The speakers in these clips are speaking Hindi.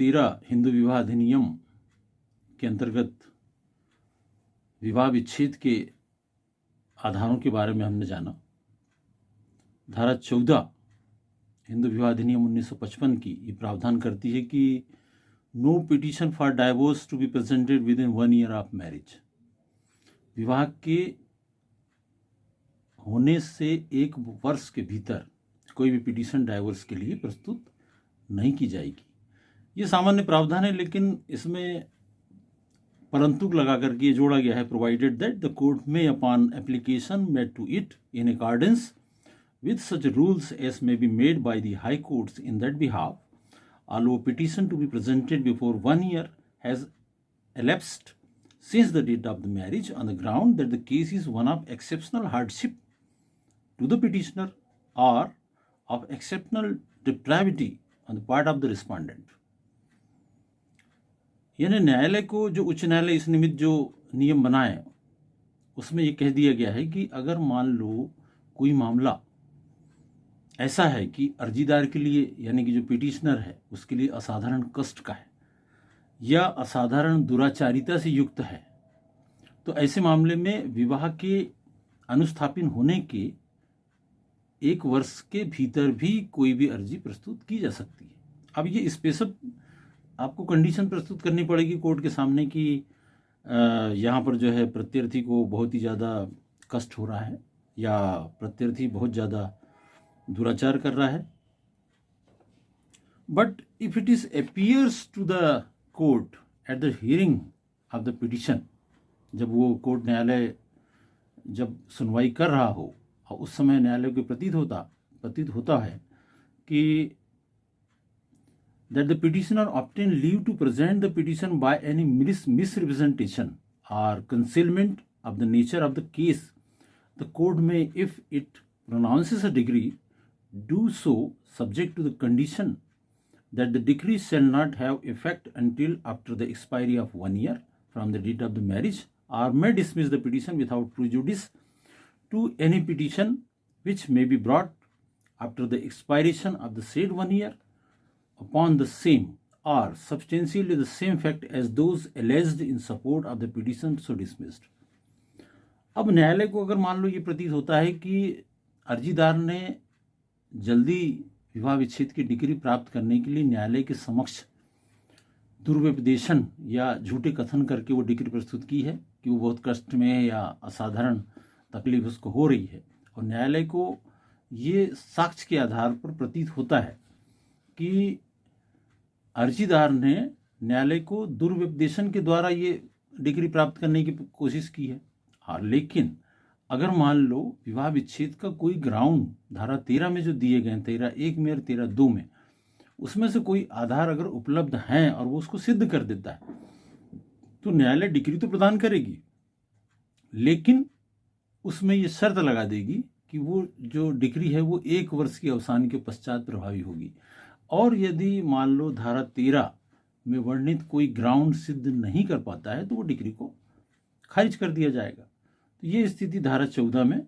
13 हिंदू विवाह अधिनियम के अंतर्गत विवाह विच्छेद के आधारों के बारे में हमने जाना। धारा 14 हिंदू विवाह अधिनियम 1955 की ये प्रावधान करती है कि no petition for divorce to be presented within 1 year of marriage. विवाह के होने से 1 वर्ष के भीतर कोई भी पिटीशन डाइवोर्स के लिए प्रस्तुत नहीं की जाएगी। ये सामान्य प्रावधान है, लेकिन इसमें परंतु लगा करके जोड़ा गया है, provided that the court may upon application made to it in accordance with such rules as may be made by the high courts in that behalf, although petition to be presented before 1 year has elapsed since the date of the marriage on the ground that the case is one of exceptional hardship to the petitioner or of exceptional depravity on the part of the respondent। यानी न्यायालय को, जो उच्च न्यायालय इस निमित्त जो नियम बनाए उसमें ये कह दिया गया है कि अगर मान लो कोई मामला ऐसा है कि अर्जीदार के लिए, यानी कि जो पिटिशनर है उसके लिए असाधारण कष्ट का है या असाधारण दुराचारिता से युक्त है, तो ऐसे मामले में विवाह के अनुस्थापन होने के 1 वर्ष के भीतर भी कोई भी अर्जी प्रस्तुत की जा सकती है। अब ये स्पेशल आपको कंडीशन प्रस्तुत करनी पड़ेगी कोर्ट के सामने कि यहाँ पर जो है प्रत्यर्थी को बहुत ही ज़्यादा कष्ट हो रहा है या प्रत्यर्थी बहुत ज़्यादा दुराचार कर रहा है। But if it is appears to the court at the hearing of the petition, जब वो कोर्ट न्यायालय जब सुनवाई कर रहा हो और उस समय न्यायालय को प्रतीत होता है कि that the petitioner obtain leave to present the petition by any misrepresentation or concealment of the nature of the case, the court may, if it pronounces a decree, do so subject to the condition that the decree shall not have effect until after the expiry of 1 year from the date of the marriage, or may dismiss the petition without prejudice to any petition which may be brought after the expiration of the said 1 year upon the same or substantially the same fact as those alleged in support of the petition so dismissed। अब न्यायालय को अगर मान लो ये प्रतीत होता है कि अर्जीदार ने जल्दी विवाह विच्छेद की डिग्री प्राप्त करने के लिए न्यायालय के समक्ष दुर्व्यपदेशन या झूठे कथन करके वो डिग्री प्रस्तुत की है कि वो बहुत कष्ट में है या असाधारण तकलीफ उसको हो रही है, और न्यायालय को ये साक्ष्य के आधार पर प्रतीत होता है कि अर्जीदार ने न्यायालय को दुर्व्यपदेशन के द्वारा ये डिग्री प्राप्त करने की कोशिश की है। हाँ, लेकिन अगर मान लो विवाह विच्छेद का कोई ग्राउंड धारा 13 में जो दिए गए 13(1) में और 13(2) में, उसमें से कोई आधार अगर उपलब्ध हैं और वो उसको सिद्ध कर देता है तो न्यायालय डिग्री तो प्रदान करेगी, लेकिन उसमें ये शर्त लगा देगी कि वो जो डिग्री है वो 1 वर्ष की अवसान के पश्चात प्रभावी होगी। और यदि मान लो धारा 13 में वर्णित कोई ग्राउंड सिद्ध नहीं कर पाता है तो वो डिग्री को खारिज कर दिया जाएगा। तो ये स्थिति धारा 14 में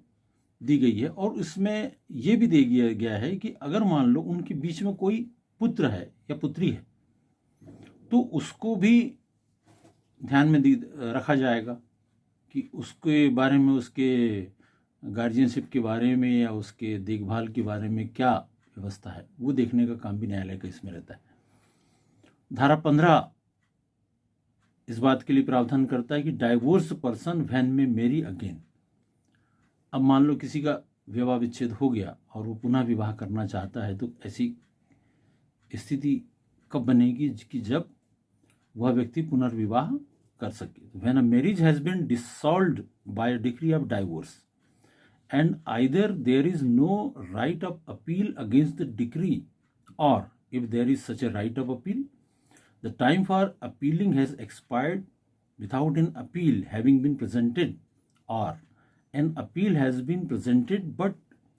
दी गई है। और इसमें ये भी दे दिया गया है कि अगर मान लो उनके बीच में कोई पुत्र है या पुत्री है तो उसको भी ध्यान में रखा जाएगा कि उसके बारे में, उसके गार्जियनशिप के बारे में या उसके देखभाल के बारे में क्या व्यवस्था है, वो देखने का काम भी न्यायालय का इसमें रहता है। धारा 15 इस बात के लिए प्रावधान करता है कि डाइवोर्स पर्सन व्हेन में मैरी अगेन। अब मान लो किसी का विवाह विच्छेद हो गया और वो पुनः विवाह करना चाहता है, तो ऐसी स्थिति कब बनेगी कि जब वह व्यक्ति पुनर्विवाह कर सके। When a marriage has been dissolved by a decree of divorce and either there is no right of appeal against the decree, or if there is such a right of appeal, the time for appealing has expired without an appeal having been presented, or an appeal has been presented but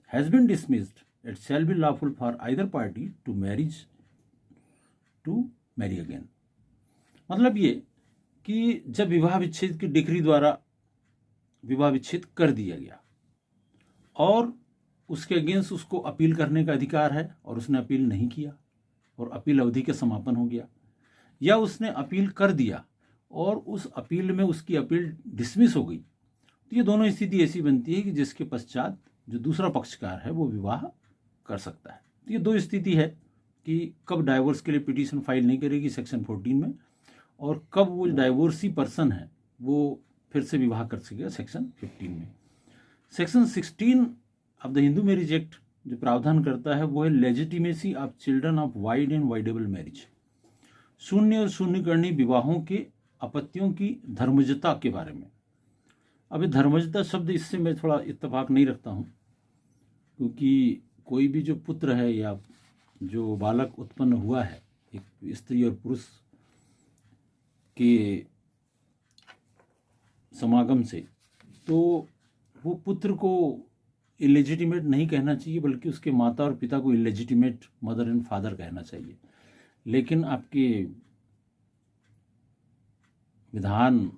has been dismissed, it shall be lawful for either party to marry again। मतलब ये कि जब विवाह विच्छेद की डिक्री द्वारा विवाह विच्छेद कर दिया गया और उसके अगेंस्ट उसको अपील करने का अधिकार है और उसने अपील नहीं किया और अपील अवधि का समापन हो गया, या उसने अपील कर दिया और उस अपील में उसकी अपील डिसमिस हो गई, तो ये दोनों स्थिति ऐसी बनती है कि जिसके पश्चात जो दूसरा पक्षकार है वो विवाह कर सकता है। तो ये दो स्थिति है कि कब डाइवोर्स के लिए पिटीशन फाइल नहीं करेगी सेक्शन 14 में, और कब वो डाइवोर्सी पर्सन है वो फिर से विवाह कर सकेगा सेक्शन 15 में। Section 16 of the Hindu marriage act जो प्रावधान करता है वो है legitimacy of children of wide and voidable marriage, शून्य और शून्यकर्णी विवाहों के आपत्तियों की धर्मजता के बारे में। अब ये धर्मजता शब्द, इससे मैं थोड़ा इत्तेफाक नहीं रखता हूँ, क्योंकि कोई भी जो पुत्र है या जो बालक उत्पन्न हुआ है एक स्त्री और पुरुष के समागम से, तो वो पुत्र को इलेजिटिमेट नहीं कहना चाहिए, बल्कि उसके माता और पिता को इलेजिटिमेट मदर एंड फादर कहना चाहिए। लेकिन आपके विधान,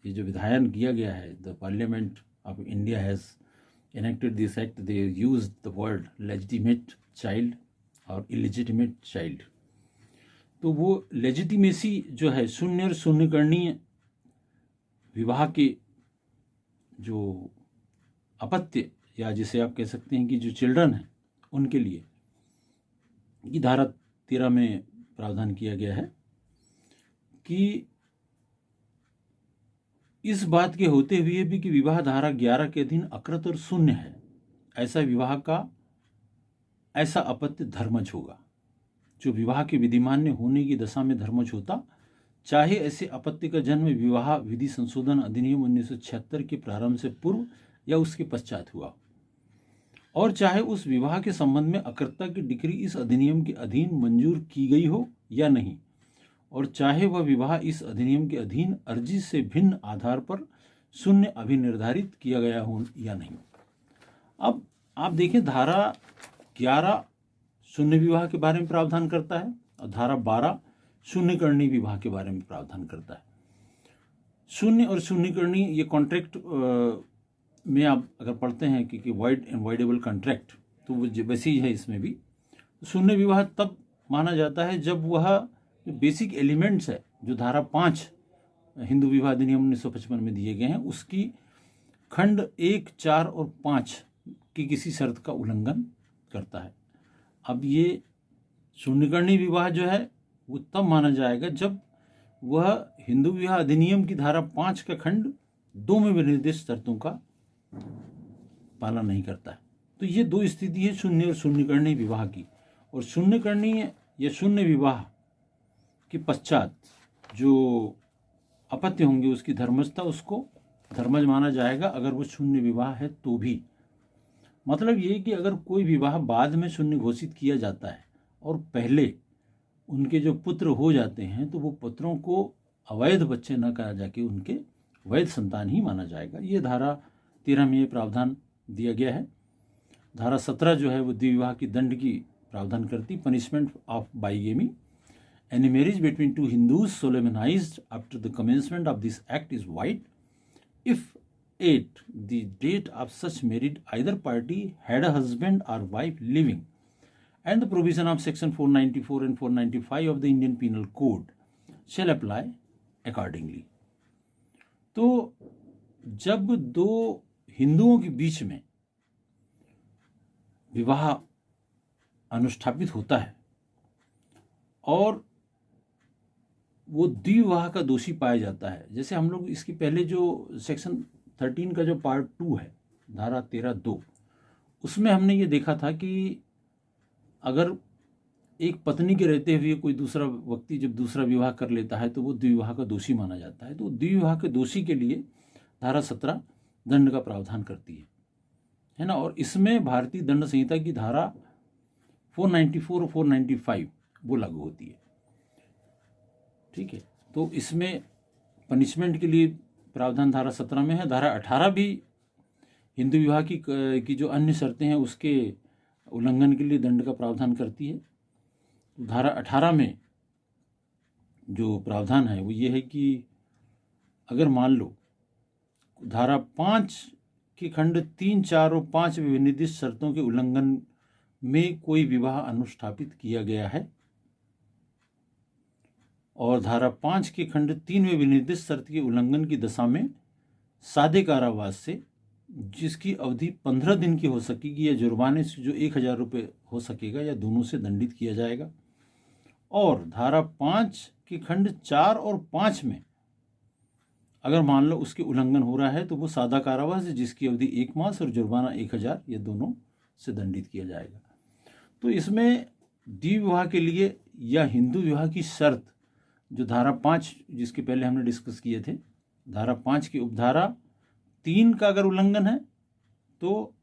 ये जो विधायन किया गया है, the parliament of India has enacted this act, they used the word legitimate child और illegitimate child। तो वो लेजिटिमेसी जो है, शून्य और शून्यकर्णीय विवाह के जो अपत्य, या जिसे आप कह सकते हैं कि जो चिल्ड्रन हैं उनके लिए, ये धारा 13 में प्रावधान किया गया है कि इस बात के होते हुए भी कि विवाह धारा 11 के अधीन अकृत और शून्य है, ऐसा विवाह का ऐसा अपत्य धर्मज होगा जो विवाह के विधिमान्य होने की दशा में धर्मज होता, चाहे ऐसे अपत्य का जन्म विवाह विधि संशोधन अधिनियम 1976 के प्रारंभ से पूर्व या उसके पश्चात हुआ, और चाहे उस विवाह के संबंध में अकृतता की डिक्री इस अधिनियम के अधीन मंजूर की गई हो या नहीं, और चाहे वह विवाह इस अधिनियम के अधीन अर्जी से भिन्न आधार पर शून्य अभिनिर्धारित किया गया हो या नहीं। अब आप देखें, धारा 11 शून्य विवाह के बारे में प्रावधान करता है और धारा 12 शून्यकर्णी विवाह के बारे में प्रावधान करता है। शून्य और शून्यकर्णी ये कॉन्ट्रैक्ट में आप अगर पढ़ते हैं कि वाइड एंड वाइडेबल कॉन्ट्रैक्ट, तो वो वैसे ही है इसमें भी। शून्य विवाह तब माना जाता है जब वह जो बेसिक एलिमेंट्स है जो धारा 5 हिंदू विवाह अधिनियम 1955 में दिए गए हैं, उसकी खंड 1, 4 और 5 की किसी शर्त का उल्लंघन करता है। अब ये शून्यकर्णी विवाह जो है वो तब माना जाएगा जब वह हिंदू विवाह अधिनियम की धारा 5 का खंड 2 में विनिर्दिष्ट शर्तों का पालन नहीं करता है। तो ये दो स्थिति है शून्य और शून्यकर्णी विवाह की। और शून्यकर्णी या शून्य विवाह के पश्चात जो अपत्य होंगे उसकी धर्मजता, उसको धर्मज माना जाएगा अगर वो शून्य विवाह है तो भी। मतलब ये कि अगर कोई विवाह बाद में शून्य घोषित किया जाता है और पहले उनके जो पुत्र हो जाते हैं, तो वो पुत्रों को अवैध बच्चे न कहा जाके उनके वैध संतान ही माना जाएगा। ये धारा 13 में ये प्रावधान दिया गया है। धारा 17 जो है वो द्विविवाह की दंड की प्रावधान करती, punishment of bigamy. Any marriage between two Hindus solemnized after the commencement of this act is void if at the date of such marriage either party had a husband or wife living, and the provision of section 494 and 495 of the Indian Penal Code shall apply accordingly। तो जब दो हिंदुओं के बीच में विवाह अनुष्ठापित होता है और वो द्विविवाह का दोषी पाया जाता है, जैसे हम लोग इसके पहले जो सेक्शन 13 का जो पार्ट 2 है धारा 13(2), उसमें हमने ये देखा था कि अगर एक पत्नी के रहते हुए कोई दूसरा व्यक्ति जब दूसरा विवाह कर लेता है तो वो द्विविवाह का दोषी माना जाता है। तो द्विविवाह के दोषी के लिए धारा 17 दंड का प्रावधान करती है ना। और इसमें भारतीय दंड संहिता की धारा 494 और 495 वो लागू होती है। ठीक है, तो इसमें पनिशमेंट के लिए प्रावधान धारा 17 में है। धारा 18 भी हिंदू विवाह की जो अन्य शर्तें हैं उसके उल्लंघन के लिए दंड का प्रावधान करती है। धारा 18 में जो प्रावधान है वो ये है कि अगर मान लो धारा 5 के खंड 3, 4 और 5 में निर्दिष्ट शर्तों के उल्लंघन में कोई विवाह अनुष्ठापित किया गया है और धारा 5 के खंड 3 में विनिर्दिष्ट शर्त के उल्लंघन की दशा में सादे कारावास से, जिसकी अवधि 15 दिन की हो सकेगी, या जुर्माने से जो 1000 रुपये हो सकेगा, या दोनों से दंडित किया जाएगा। और धारा 5 के खंड 4 और 5 में अगर मान लो उसके उल्लंघन हो रहा है तो वो सादा कारावास है, जिसकी अवधि 1 मास और जुर्माना 1000, ये दोनों से दंडित किया जाएगा। तो इसमें द्विविवाह विवाह के लिए या हिंदू विवाह की शर्त जो धारा 5 जिसके पहले हमने डिस्कस किए थे, धारा 5 की उपधारा 3 का अगर उल्लंघन है तो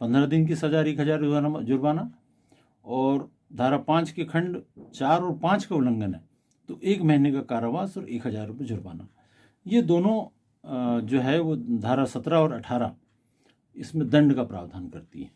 15 दिन की सजा और 1000 जुर्माना, और धारा 5 के खंड 4 और 5 का उल्लंघन है तो 1 महीने का कारावास और 1000 रुपये जुर्माना। ये दोनों जो है वो धारा 17 और 18 इसमें दंड का प्रावधान करती है।